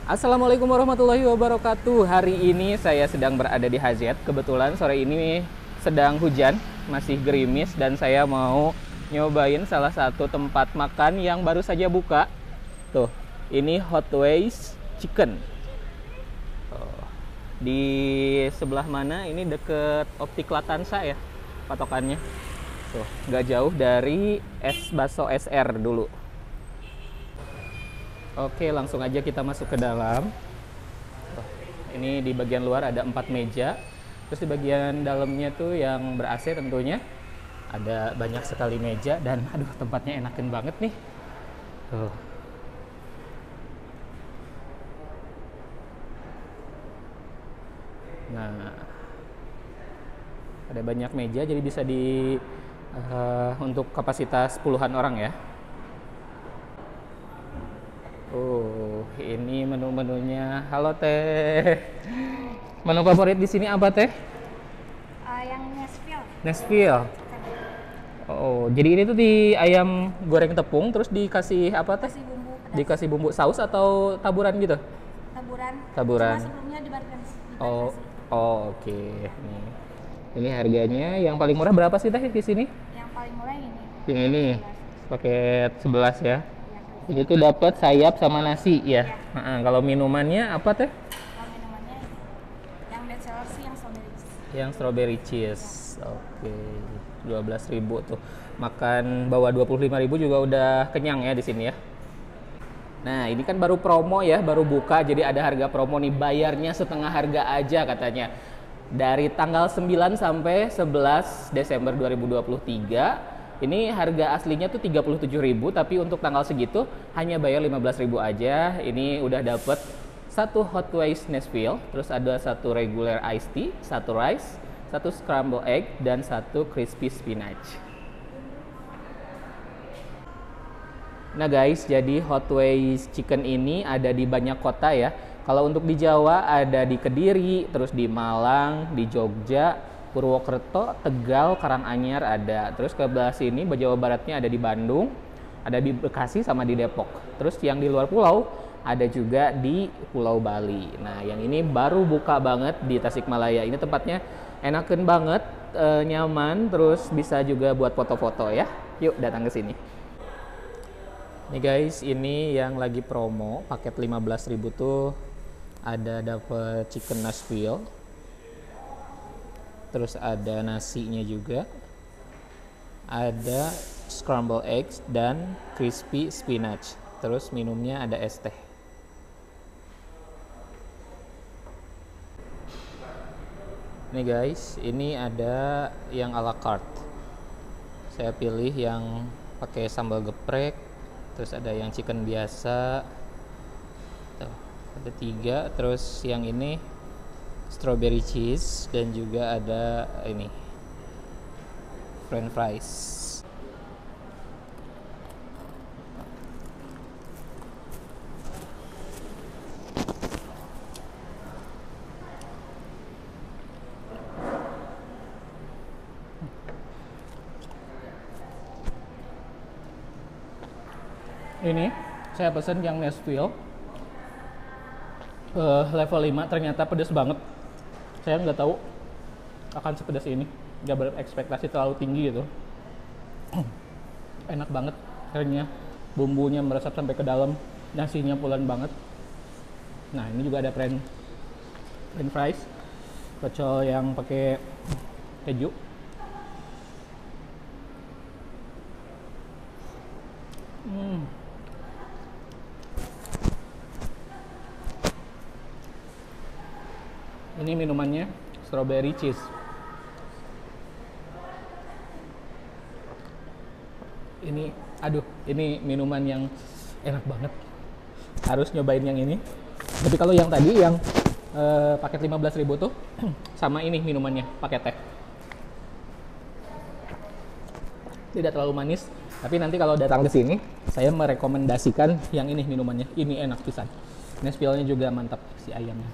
Assalamualaikum warahmatullahi wabarakatuh. Hari ini saya sedang berada di HZ. Kebetulan sore ini sedang hujan, masih gerimis, dan saya mau nyobain salah satu tempat makan yang baru saja buka. Tuh, ini Hot Wings Chicken. Tuh, di sebelah mana? Ini deket Optik Latansa ya, patokannya. Tuh, nggak jauh dari Es Baso SR dulu. Oke, langsung aja kita masuk ke dalam. Ini di bagian luar ada 4 meja. Terus di bagian dalamnya tuh yang ber-AC tentunya. Ada banyak sekali meja dan aduh tempatnya enakin banget nih. Tuh. Nah, ada banyak meja jadi bisa untuk kapasitas puluhan orang ya. Ini menu-menunya. Halo Teh. Menu favorit di sini apa Teh? Yang Nashville. Nashville. Oh, jadi ini tuh di ayam goreng tepung terus dikasih apa Teh? Kasih bumbu pedas. Dikasih bumbu saus atau taburan gitu? Taburan. Taburan. Cuma sebelumnya dibatasi. Oke. Nih. Ini harganya yang paling murah berapa sih Teh di sini? Yang paling murah ini. Yang ini. Paket 11 ya. Ini tuh dapat sayap sama nasi ya. Kalau minumannya apa Teh? Kalau minumannya ini. Yang best seller sih yang strawberry cheese. Yang strawberry cheese. Oke. 12.000 tuh. Makan bawa 25.000 juga udah kenyang ya di sini ya. Nah, ini kan baru promo ya, baru buka jadi ada harga promo nih, bayarnya setengah harga aja katanya. Dari tanggal 9 sampai 11 Desember 2023. Ini harga aslinya tuh 37.000, tapi untuk tanggal segitu hanya bayar 15.000 aja. Ini udah dapet satu Hot Wings Nashville, terus ada satu regular iced tea, satu rice, satu scramble egg, dan satu crispy spinach. Nah guys, jadi Hot Wings Chicken ini ada di banyak kota ya. Kalau untuk di Jawa ada di Kediri, terus di Malang, di Jogja, Purwokerto, Tegal, Karanganyar ada. Terus ke belah sini, Jawa Baratnya ada di Bandung, ada di Bekasi sama di Depok. Terus yang di luar pulau ada juga di Pulau Bali. Nah, yang ini baru buka banget di Tasikmalaya. Ini tempatnya enaken banget, nyaman, terus bisa juga buat foto-foto ya. Yuk datang ke sini. Nih guys, ini yang lagi promo, paket 15.000 tuh ada dapet chicken Nashville. Terus ada nasinya juga, ada scramble eggs dan crispy spinach. Terus minumnya ada es teh. Nih guys, ini ada yang ala carte. Saya pilih yang pakai sambal geprek. Terus ada yang chicken biasa. Tuh, ada 3. Terus yang ini strawberry cheese dan juga ada ini french fries. Ini saya pesen yang Nashville level 5, ternyata pedas banget. Saya nggak tahu akan sepedas ini, nggak berekspektasi terlalu tinggi gitu. Enak banget, akhirnya bumbunya meresap sampai ke dalam, nasinya pulen banget. Nah, ini juga ada french fries, pecel yang pakai keju. Ini minumannya strawberry cheese. Ini minuman yang enak banget. Harus nyobain yang ini. Tapi kalau yang tadi yang paket 15.000 tuh sama ini minumannya pakai teh. Tidak terlalu manis, tapi nanti kalau datang ke sini saya merekomendasikan yang ini minumannya. Ini enak pisan. Nashville-nya juga mantap si ayamnya.